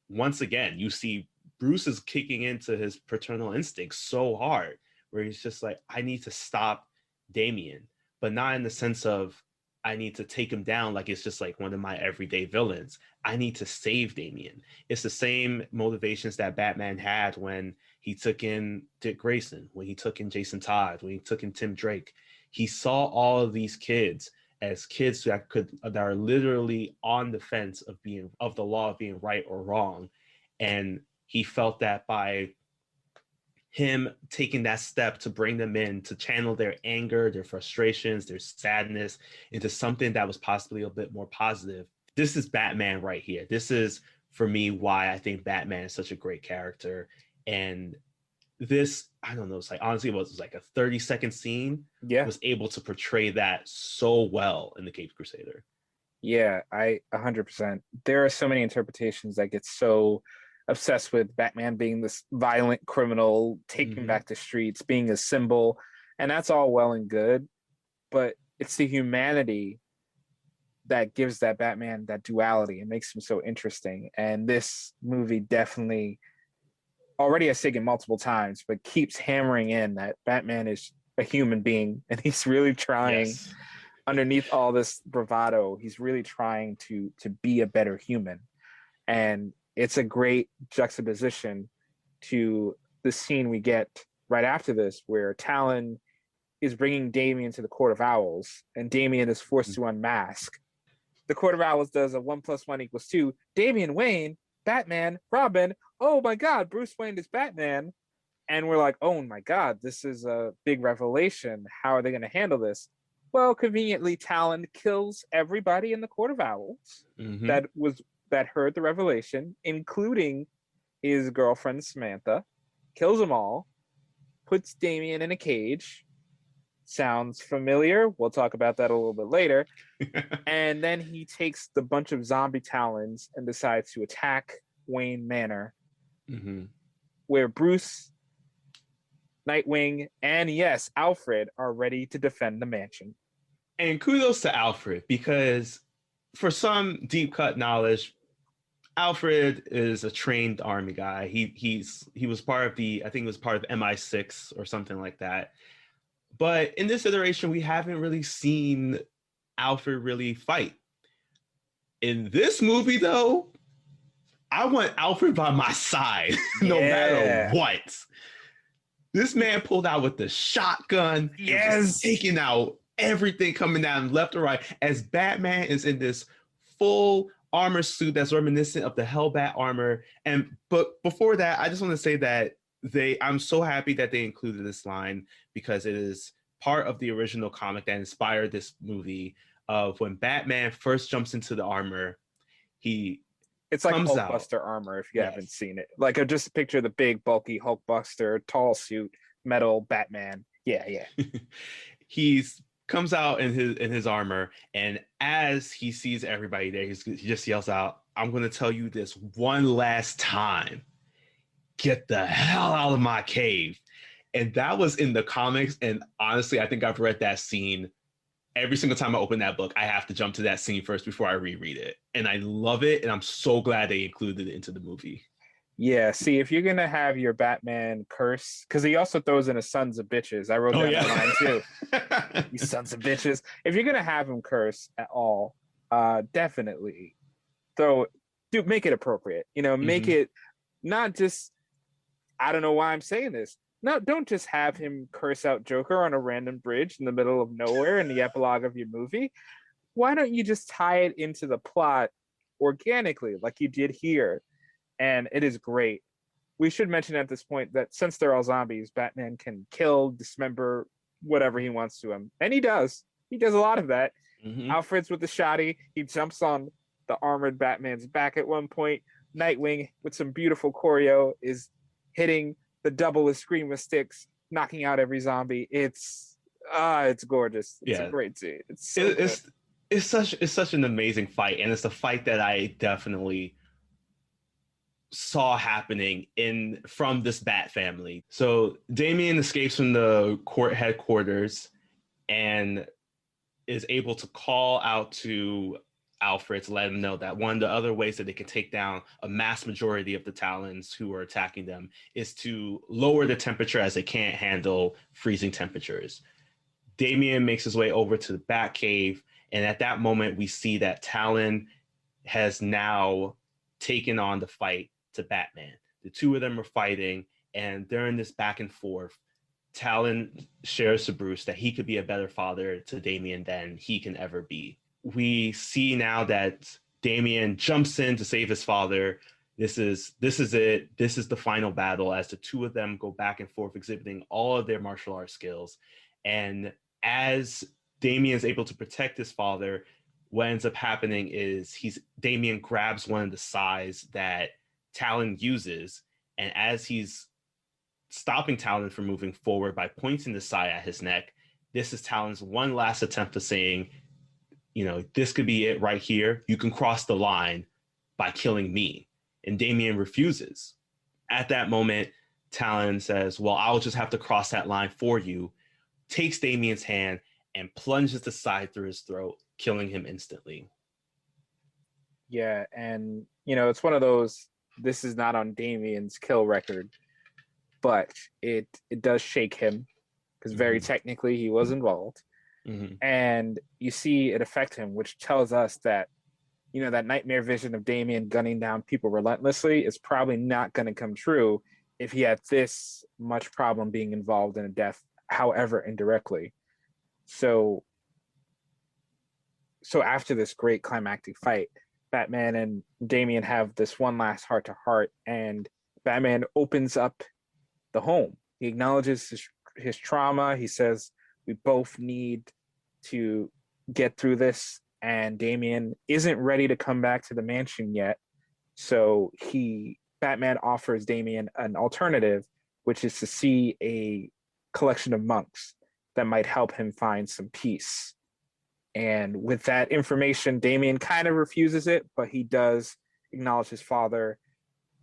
once again you see Bruce is kicking into his paternal instincts so hard, where he's just like, I need to stop Damian, but not in the sense of I need to take him down like it's just like one of my everyday villains. I need to save Damian. It's the same motivations that Batman had when he took in Dick Grayson, when he took in Jason Todd, when he took in Tim Drake. He saw all of these kids as kids that are literally on the fence of the law of being right or wrong. And he felt that by him taking that step to bring them in, to channel their anger, their frustrations, their sadness into something that was possibly a bit more positive. This is Batman right here. This is, for me, why I think Batman is such a great character. And this, I don't know, it's like, honestly, it was like a 30-second scene. Yeah. Was able to portray that so well in The Caped Crusader. Yeah, I 100%. There are so many interpretations that get so obsessed with Batman being this violent criminal, taking back the streets, being a symbol, and that's all well and good, but it's the humanity that gives that Batman that duality and makes him so interesting. And this movie definitely already has taken multiple times, but keeps hammering in that Batman is a human being, and he's really trying. Yes. Underneath all this bravado, he's really trying to be a better human. And it's a great juxtaposition to the scene we get right after this, where Talon is bringing Damian to the Court of Owls, and Damian is forced to unmask. The Court of Owls does a 1 + 1 = 2. Damian Wayne, Batman, Robin. Oh my God, Bruce Wayne is Batman. And we're like, oh my God, this is a big revelation. How are they going to handle this? Well, conveniently, Talon kills everybody in the Court of Owls that heard the revelation, including his girlfriend Samantha. Kills them all, puts Damian in a cage. Sounds familiar. We'll talk about that a little bit later. And then he takes the bunch of zombie Talons and decides to attack Wayne Manor, where Bruce, Nightwing, and yes, Alfred are ready to defend the mansion. And kudos to Alfred, because for some deep cut knowledge, Alfred is a trained army guy. He was part of I think it was part of MI6 or something like that. But in this iteration, we haven't really seen Alfred really fight. In this movie, though, I want Alfred by my side, no matter what. This man pulled out with the shotgun, just taking out everything coming down left or right, as Batman is in this full armor suit that's reminiscent of the Hellbat armor. But before that, I just want to say that I'm so happy that they included this line, because it is part of the original comic that inspired this movie, of when Batman first jumps into the armor, it's like Hulkbuster armor, if you haven't seen it. Like, just picture the big, bulky Hulkbuster, tall suit, metal Batman. Yeah. He comes out in his armor, and as he sees everybody there, he just yells out, "I'm going to tell you this one last time. Get the hell out of my cave." And that was in the comics. And honestly, I think I've read that scene every single time I open that book. I have to jump to that scene first before I reread it. And I love it. And I'm so glad they included it into the movie. Yeah. See, if you're going to have your Batman curse, because he also throws in a sons of bitches. I wrote that line too. You sons of bitches. If you're going to have him curse at all, definitely throw dude, make it appropriate. You know, make it not just. I don't know why I'm saying this. No, don't just have him curse out Joker on a random bridge in the middle of nowhere in the epilogue of your movie. Why don't you just tie it into the plot organically, like you did here? And it is great. We should mention at this point that since they're all zombies, Batman can kill, dismember, whatever he wants to him. And he does. He does a lot of that. Alfred's with the shotty. He jumps on the armored Batman's back at one point. Nightwing, with some beautiful choreo, is hitting the double with scream with sticks, knocking out every zombie. It's gorgeous. It's a great scene. It's such an amazing fight, and it's a fight that I definitely saw happening from this Bat family. So Damian escapes from the court headquarters and is able to call out to Alfred to let him know that one of the other ways that they can take down a mass majority of the Talons who are attacking them is to lower the temperature, as they can't handle freezing temperatures. Damian makes his way over to the Batcave, and at that moment we see that Talon has now taken on the fight to Batman. The two of them are fighting, and during this back and forth, Talon shares to Bruce that he could be a better father to Damian than he can ever be. We see now that Damian jumps in to save his father. This is it. This is the final battle as the two of them go back and forth, exhibiting all of their martial arts skills. And as Damian is able to protect his father, what ends up happening is Damian grabs one of the sais that Talon uses, and as he's stopping Talon from moving forward by pointing the sai at his neck, this is Talon's one last attempt of saying, you know, this could be it right here. You can cross the line by killing me. And Damian refuses. At that moment, Talon says, well, I'll just have to cross that line for you, takes Damian's hand and plunges the sai through his throat, killing him instantly. Yeah, and, you know, it's one of those, this is not on Damian's kill record, but it does shake him, because very technically he was involved. And you see it affect him, which tells us that, you know, that nightmare vision of Damian gunning down people relentlessly is probably not going to come true if he had this much problem being involved in a death, however indirectly. So after this great climactic fight, Batman and Damian have this one last heart-to-heart, and Batman opens up the home. He acknowledges his trauma. He says, we both need to get through this, and Damian isn't ready to come back to the mansion yet. So Batman offers Damian an alternative, which is to see a collection of monks that might help him find some peace. And with that information, Damian kind of refuses it, but he does acknowledge his father.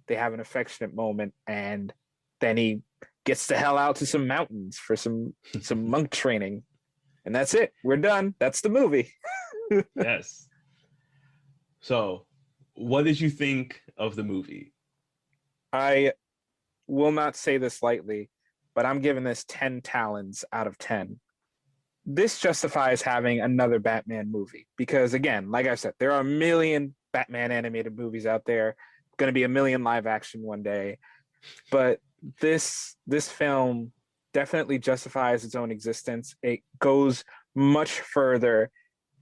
They have an affectionate moment, and then he gets the hell out to some mountains for some monk training. And that's it. We're done. That's the movie. Yes. So, what did you think of the movie? I will not say this lightly, but I'm giving this 10 Talons out of 10. This justifies having another Batman movie because, again, like I said, there are a million Batman animated movies out there. Going to be a million live action one day, but this film definitely justifies its own existence. It goes much further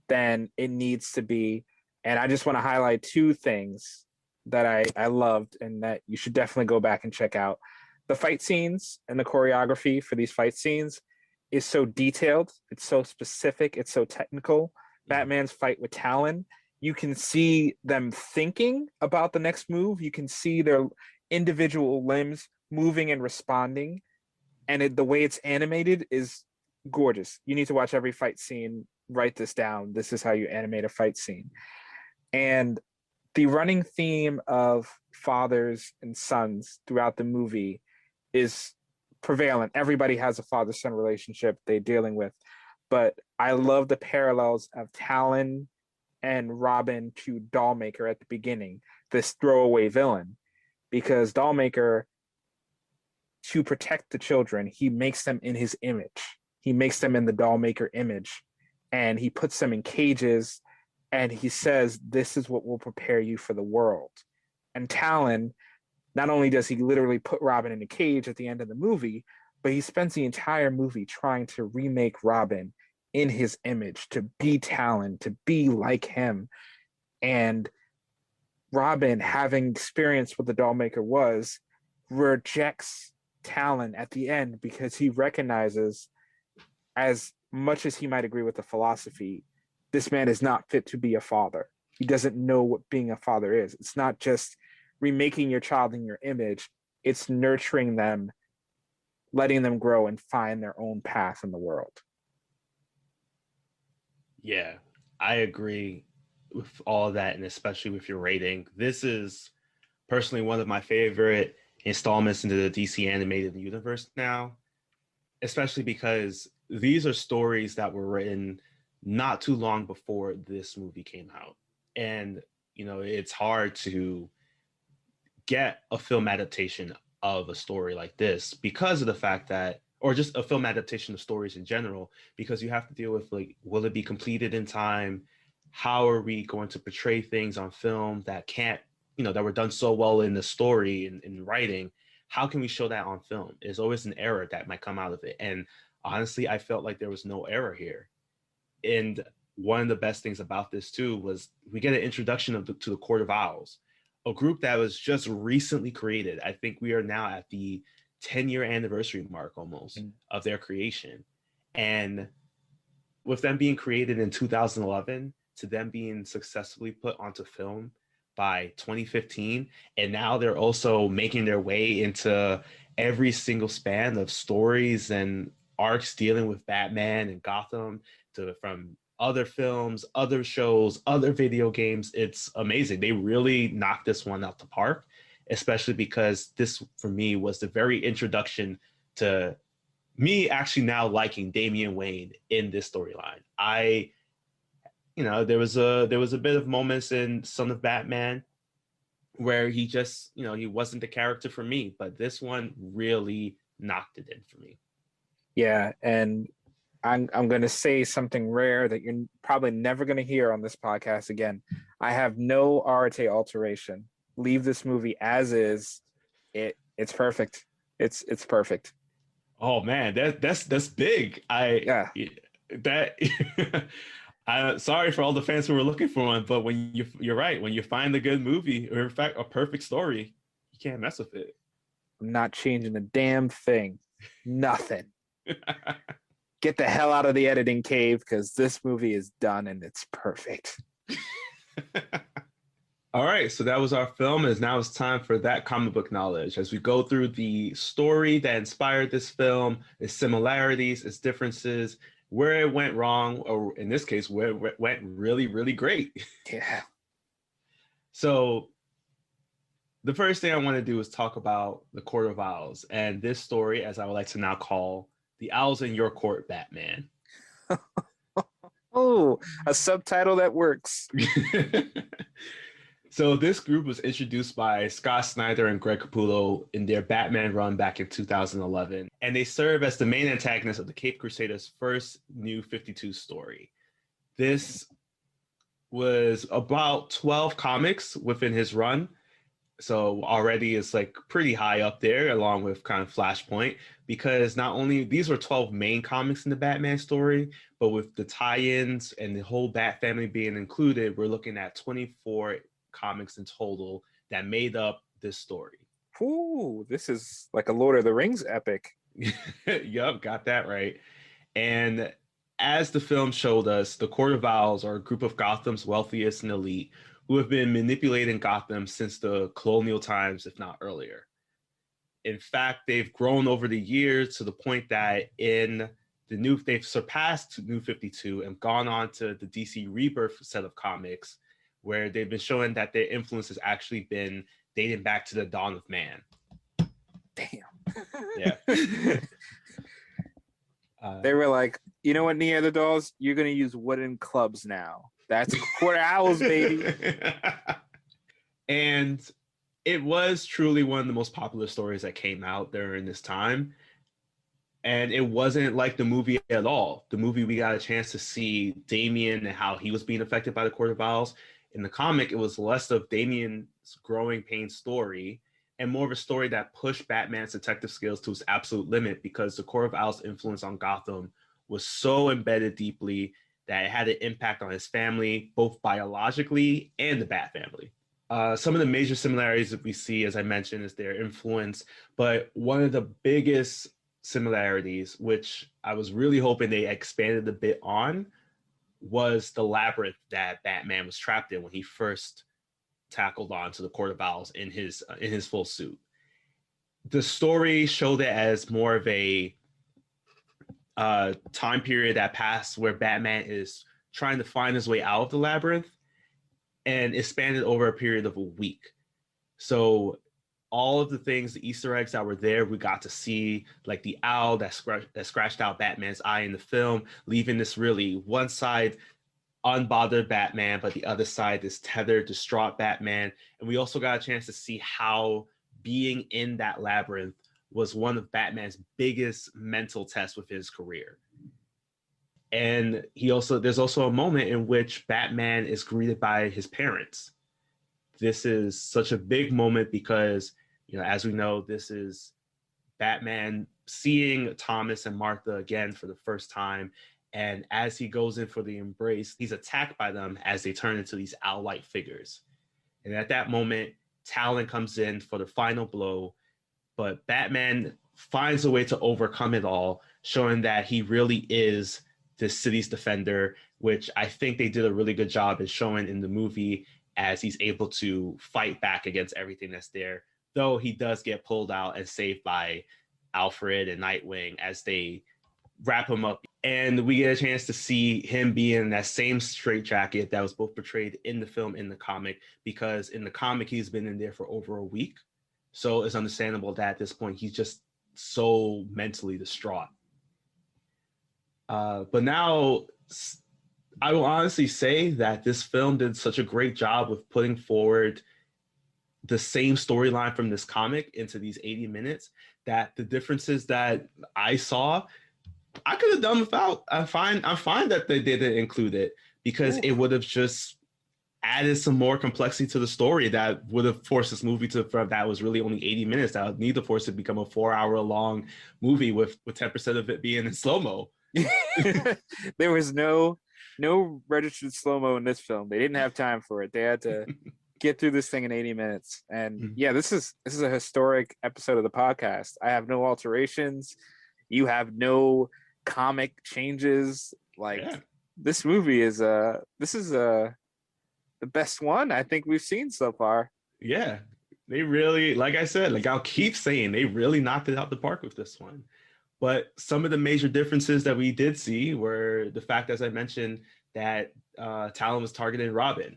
than it needs to be, and I just want to highlight two things that I loved and that you should definitely go back and check out. The fight scenes and the choreography for these fight scenes is so detailed, it's so specific, it's so technical. Batman's fight with Talon, you can see them thinking about the next move. You can see their individual limbs moving and responding, and the way it's animated is gorgeous. You need to watch every fight scene. Write this down. This is how you animate a fight scene. And the running theme of fathers and sons throughout the movie is prevalent. Everybody has a father-son relationship they're dealing with, but I love the parallels of Talon and Robin to Dollmaker at the beginning, this throwaway villain, because Dollmaker, to protect the children, he makes them in his image. He makes them in the Dollmaker image, and he puts them in cages and he says, "This is what will prepare you for the world." And Talon, not only does he literally put Robin in a cage at the end of the movie, but he spends the entire movie trying to remake Robin in his image, to be Talon, to be like him. And Robin, having experienced what the Dollmaker was, rejects Talon at the end because he recognizes, as much as he might agree with the philosophy, this man is not fit to be a father. He doesn't know what being a father is. It's not just remaking your child in your image, it's nurturing them, letting them grow and find their own path in the world. Yeah, I agree with all of that, and especially with your rating. This is personally one of my favorite installments into the DC animated universe now, especially because these are stories that were written not too long before this movie came out. And, you know, it's hard to get a film adaptation of a story like this because of the fact that, or just a film adaptation of stories in general, because you have to deal with, like, will it be completed in time? How are we going to portray things on film that can't, you know, that were done so well in the story and in writing? How can we show that on film? There's always an error that might come out of it. And honestly, I felt like there was no error here. And one of the best things about this too was we get an introduction to the Court of Owls, a group that was just recently created. I think we are now at the 10-year anniversary mark almost of their creation. And with them being created in 2011 to them being successfully put onto film by 2015, and now they're also making their way into every single span of stories and arcs dealing with Batman and Gotham, from other films, other shows, other video games. It's amazing. They really knocked this one out the park, especially because this, for me, was the very introduction to me actually now liking Damian Wayne in this storyline. There was a bit of moments in Son of Batman where he just, he wasn't the character for me, but this one really knocked it in for me. Yeah, and I'm going to say something rare that you're probably never going to hear on this podcast again. I have no Arte alteration. Leave this movie as is. It's perfect. It's perfect. Oh man, that's big. I'm sorry for all the fans who were looking for one, but when you're right, when you find a good movie, or in fact a perfect story, you can't mess with it. I'm not changing a damn thing. Nothing. Get the hell out of the editing cave, because this movie is done and it's perfect. All right, so that was our film, and now it's time for that comic book knowledge. As we go through the story that inspired this film, its similarities, its differences, where it went wrong, or in this case, where it went really, really great. Yeah. So the first thing I want to do is talk about the Court of Owls, and this story, as I would like to now call The Owls in Your Court, Batman. Oh, a subtitle that works. So this group was introduced by Scott Snyder and Greg Capullo in their Batman run back in 2011, and they serve as the main antagonists of the Caped Crusaders' first New 52 story. This was about 12 comics within his run, so already it's like pretty high up there, along with kind of Flashpoint, because not only these were 12 main comics in the Batman story, but with the tie-ins and the whole Bat family being included, we're looking at 24 comics in total that made up this story. Ooh, this is like a Lord of the Rings epic. Yup, got that right. And as the film showed us, the Court of Owls are a group of Gotham's wealthiest and elite who have been manipulating Gotham since the colonial times, if not earlier. In fact, they've grown over the years to the point that they've surpassed New 52 and gone on to the DC Rebirth set of comics, where they've been showing that their influence has actually been dating back to the dawn of man. Damn. Yeah. They were like, you know what, Neanderthals? You're going to use wooden clubs now. That's Court of Owls, baby. And it was truly one of the most popular stories that came out during this time. And it wasn't like the movie at all. The movie, we got a chance to see Damian and how he was being affected by the Court of Owls. In the comic, it was less of Damian's growing pain story and more of a story that pushed Batman's detective skills to its absolute limit, because the Court of Owls' influence on Gotham was so embedded deeply that it had an impact on his family, both biologically and the Bat family. Some of the major similarities that we see, as I mentioned, is their influence. But one of the biggest similarities, which I was really hoping they expanded a bit on, was the labyrinth that Batman was trapped in when he first tackled on to the Court of Owls in his full suit. The story showed it as more of a time period that passed where Batman is trying to find his way out of the labyrinth, and it spanned over a period of a week. So all of the things, the Easter eggs that were there, we got to see, like the owl that scratched out Batman's eye in the film, leaving this really one side unbothered Batman, but the other side, this tethered, distraught Batman. And we also got a chance to see how being in that labyrinth was one of Batman's biggest mental tests with his career. And there's also a moment in which Batman is greeted by his parents. This is such a big moment because, as we know, this is Batman seeing Thomas and Martha again for the first time. And as he goes in for the embrace, he's attacked by them as they turn into these owl-like figures. And at that moment, Talon comes in for the final blow, but Batman finds a way to overcome it all, showing that he really is the city's defender, which I think they did a really good job in showing in the movie, as he's able to fight back against everything that's there, though he does get pulled out and saved by Alfred and Nightwing as they wrap him up. And we get a chance to see him be in that same straitjacket that was both portrayed in the film and the comic, because in the comic, he's been in there for over a week. So it's understandable that at this point, he's just so mentally distraught. But now, I will honestly say that this film did such a great job with putting forward the same storyline from this comic into these 80 minutes that the differences that I saw, I could have done without. I'm fine that they didn't include it, because it would have just added some more complexity to the story that would have forced this movie that was really only 80 minutes, that would need to force it to become a 4-hour long movie with 10% of it being in slow-mo. There was no registered slow-mo in this film. They didn't have time for it. They had to get through this thing in 80 minutes. And yeah, this is a historic episode of the podcast. I have no alterations. You have no comic changes. This movie is the best one I think we've seen so far. Yeah, they really, like I said, I'll keep saying, they really knocked it out the park with this one. But some of the major differences that we did see were the fact, as I mentioned, that Talon was targeting Robin.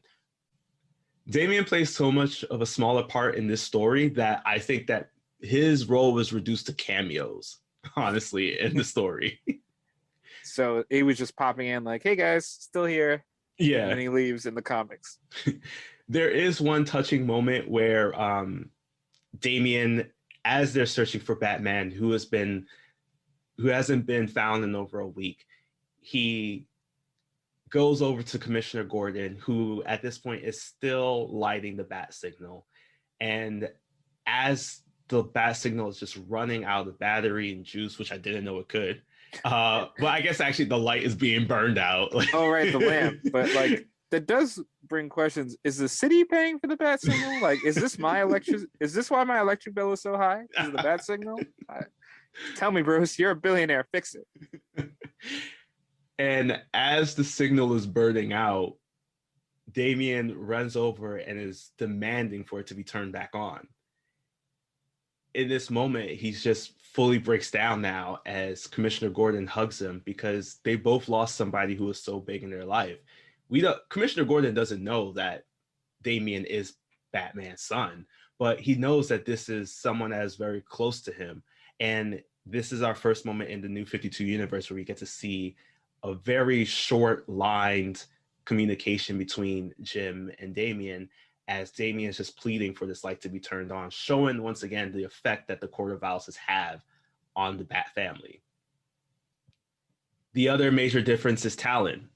Damian plays so much of a smaller part in this story that I think that his role was reduced to cameos, honestly, in the story. So he was just popping in like, hey guys, still here. Yeah. And he leaves in the comics. There is one touching moment where Damian, as they're searching for Batman, who hasn't been found in over a week, he goes over to Commissioner Gordon, who at this point is still lighting the bat signal. And as the bat signal is just running out of the battery and juice, which I didn't know it could, but I guess actually the light is being burned out. Oh, right, the lamp. But that does bring questions. Is the city paying for the bat signal? Is this why my electric bill is so high? Is it the bat signal? Tell me, Bruce, you're a billionaire. Fix it. And as the signal is burning out, Damian runs over and is demanding for it to be turned back on. In this moment, he just fully breaks down now as Commissioner Gordon hugs him, because they both lost somebody who was so big in their life. Commissioner Gordon doesn't know that Damian is Batman's son, but he knows that this is someone that is very close to him. And this is our first moment in the New 52 universe where we get to see a very short-lined communication between Jim and Damian, as Damian is just pleading for this light to be turned on, showing once again the effect that the Court of Owls have on the Bat family. The other major difference is Talon.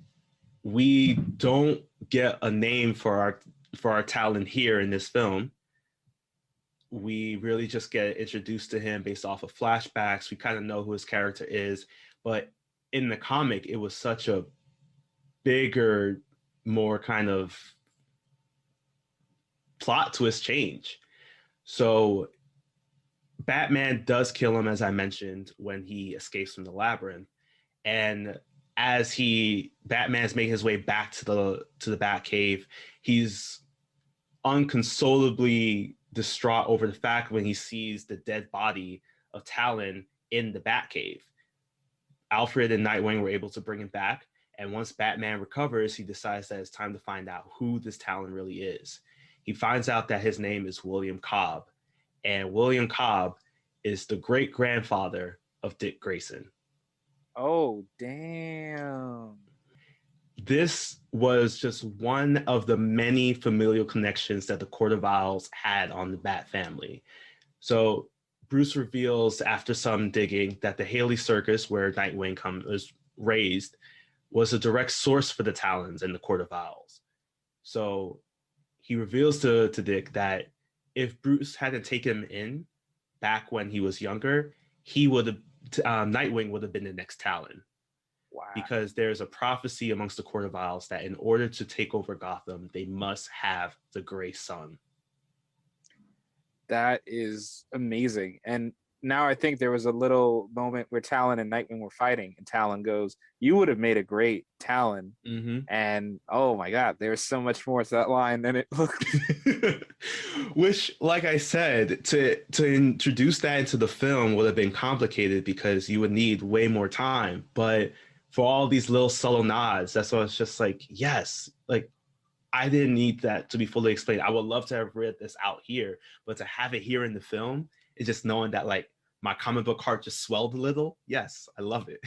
We don't get a name for our Talon here in this film. We really just get introduced to him based off of flashbacks. We kind of know who his character is, but in the comic, it was such a bigger, more kind of plot twist change. So Batman does kill him, as I mentioned, when he escapes from the labyrinth. And as Batman's making his way back to the Batcave, he's unconsolably distraught over the fact when he sees the dead body of Talon in the Batcave. Alfred and Nightwing were able to bring him back, and once Batman recovers, he decides that it's time to find out who this Talon really is. He finds out that his name is William Cobb, and William Cobb is the great-grandfather of Dick Grayson. Oh, damn. This was just one of the many familial connections that the Court of Owls had on the Bat family. So Bruce reveals after some digging that the Haley Circus, where Nightwing was raised, was a direct source for the Talons in the Court of Owls. So he reveals to Dick that if Bruce hadn't taken him in back when he was younger, Nightwing would have been the next Talon. Wow. Because there's a prophecy amongst the Court of Owls that in order to take over Gotham, they must have the Grey Sun. That is amazing. And now I think there was a little moment where Talon and Nightwing were fighting, and Talon goes, "You would have made a great Talon." Mm-hmm. And oh my God, there's so much more to that line than it looked. Which, like I said, to introduce that into the film would have been complicated because you would need way more time. But for all these little subtle nods, that's why it's just like, yes, like I didn't need that to be fully explained. I would love to have read this out here, but to have it here in the film is just knowing that like my comic book heart just swelled a little. Yes, I love it.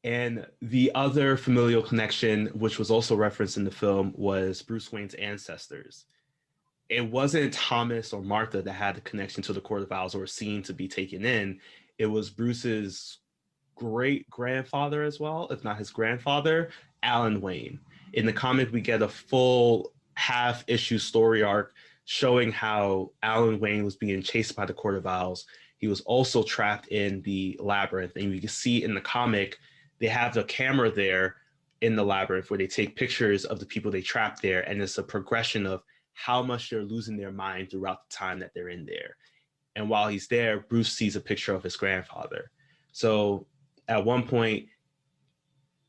And the other familial connection, which was also referenced in the film, was Bruce Wayne's ancestors. It wasn't Thomas or Martha that had the connection to the Court of Owls or were seen to be taken in. It was Bruce's great-grandfather as well, if not his grandfather, Alan Wayne. In the comic, we get a full half-issue story arc showing how Alan Wayne was being chased by the Court of Owls. He was also trapped in the labyrinth. And you can see in the comic, they have the camera there in the labyrinth where they take pictures of the people they trapped there. And it's a progression of how much they're losing their mind throughout the time that they're in there. And while he's there, Bruce sees a picture of his grandfather. So at one point,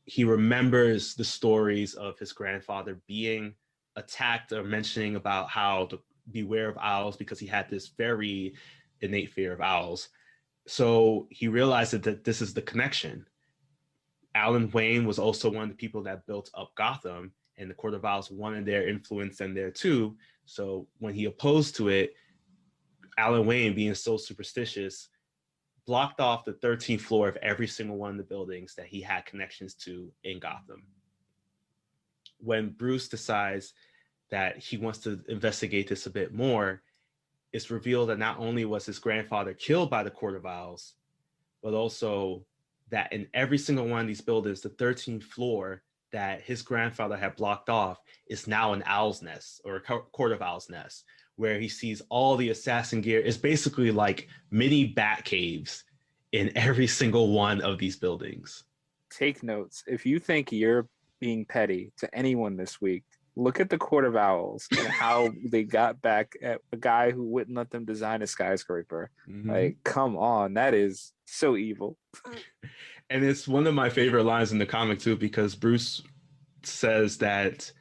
he remembers the stories of his grandfather being attacked or mentioning about how to beware of owls because he had this very innate fear of owls. So he realized that this is the connection. Alan Wayne was also one of the people that built up Gotham, and the Court of Owls wanted their influence in there too. So when he opposed to it, Alan Wayne, being so superstitious, blocked off the 13th floor of every single one of the buildings that he had connections to in Gotham. When Bruce decides that he wants to investigate this a bit more, it's revealed that not only was his grandfather killed by the Court of Owls, but also that in every single one of these buildings, the 13th floor that his grandfather had blocked off is now an owl's nest or a Court of Owls nest, where he sees all the assassin gear. It's basically like mini bat caves in every single one of these buildings. Take notes. If you think you're being petty to anyone this week, look at the Court of Owls and how they got back at the guy who wouldn't let them design a skyscraper. Mm-hmm. Like, come on, that is so evil. And it's one of my favorite lines in the comic too, because Bruce says that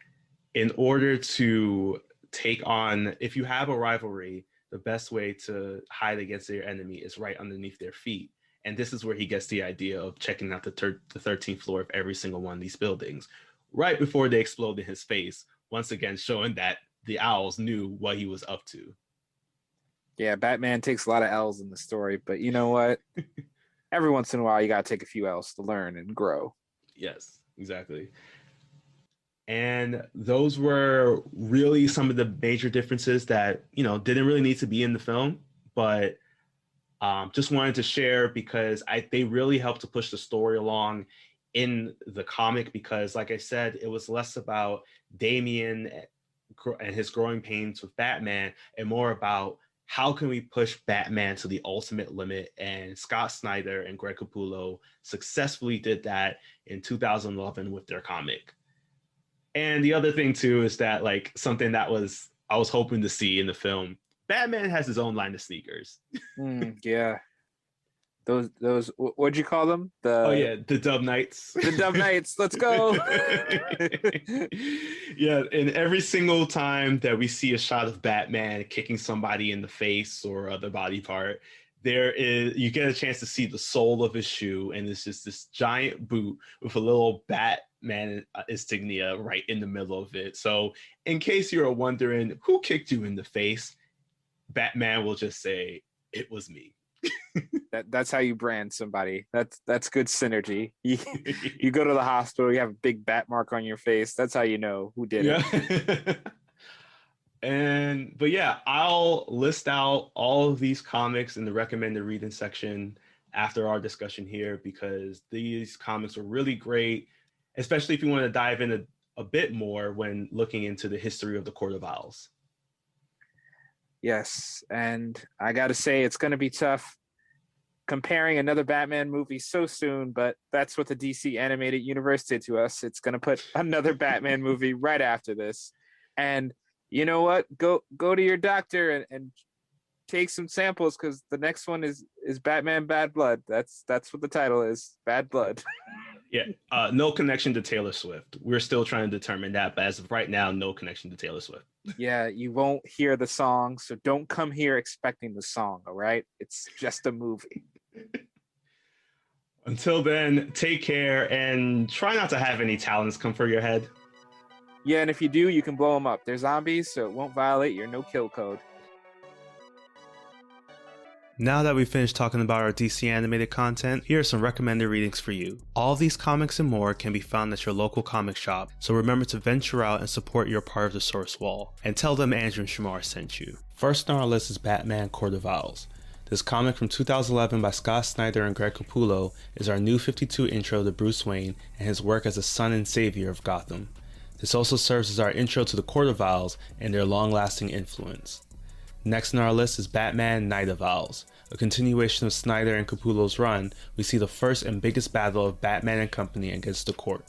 in order to take on, if you have a rivalry, the best way to hide against your enemy is right underneath their feet. And this is where he gets the idea of checking out the 13th floor of every single one of these buildings, right before they explode in his face, once again showing that the owls knew what he was up to. Yeah, Batman takes a lot of L's in the story, but you know what? Every once in a while, you got to take a few L's to learn and grow. Yes, exactly. And those were really some of the major differences that, didn't really need to be in the film, but Just wanted to share because they really helped to push the story along in the comic, because like I said, it was less about Damian and his growing pains with Batman and more about how can we push Batman to the ultimate limit. And Scott Snyder and Greg Capullo successfully did that in 2011 with their comic. And the other thing too is that, like, something that I was hoping to see in the film, Batman has his own line of sneakers. Yeah. Those what'd you call them? The Dub Knights. The Dub Knights. Let's go. Yeah, and every single time that we see a shot of Batman kicking somebody in the face or other body part, you get a chance to see the sole of his shoe, and it's just this giant boot with a little Batman insignia right in the middle of it. So in case you're wondering who kicked you in the face, Batman will just say, "It was me." That's how you brand somebody. That's good synergy. You go to the hospital, you have a big bat mark on your face. That's how you know who did it. But yeah, I'll list out all of these comics in the recommended reading section after our discussion here, because these comics are really great, especially if you want to dive in a bit more when looking into the history of the Court of Owls. Yes, and I got to say, it's going to be tough comparing another Batman movie so soon, but that's what the DC animated universe did to us. It's going to put another Batman movie right after this. And you know what? Go to your doctor and take some samples, because the next one is Batman Bad Blood. That's what the title is, Bad Blood. Yeah, no connection to Taylor Swift. We're still trying to determine that, but as of right now, no connection to Taylor Swift. Yeah, you won't hear the song, so don't come here expecting the song, all right? It's just a movie. Until then, take care and try not to have any talents come for your head. Yeah, and if you do, you can blow them up. They're zombies, so it won't violate your no-kill code. Now that we've finished talking about our DC animated content, here are some recommended readings for you. All of these comics and more can be found at your local comic shop, so remember to venture out and support your part of the source wall. And tell them Andrew and Shamar sent you. First on our list is Batman Court of Owls. This comic from 2011 by Scott Snyder and Greg Capullo is our new 52 intro to Bruce Wayne and his work as the son and savior of Gotham. This also serves as our intro to the Court of Owls and their long-lasting influence. Next on our list is Batman Night of Owls. A continuation of Snyder and Capullo's run, we see the first and biggest battle of Batman and company against the Court.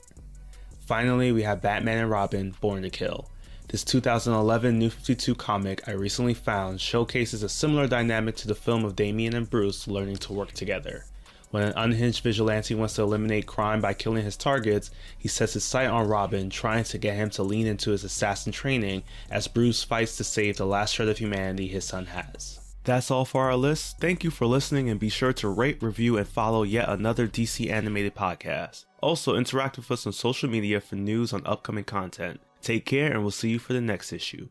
Finally, we have Batman and Robin Born to Kill. This 2011 New 52 comic I recently found showcases a similar dynamic to the film of Damian and Bruce learning to work together. When an unhinged vigilante wants to eliminate crime by killing his targets, he sets his sight on Robin, trying to get him to lean into his assassin training as Bruce fights to save the last shred of humanity his son has. That's all for our list. Thank you for listening, and be sure to rate, review, and follow yet another DC animated podcast. Also, interact with us on social media for news on upcoming content. Take care, and we'll see you for the next issue.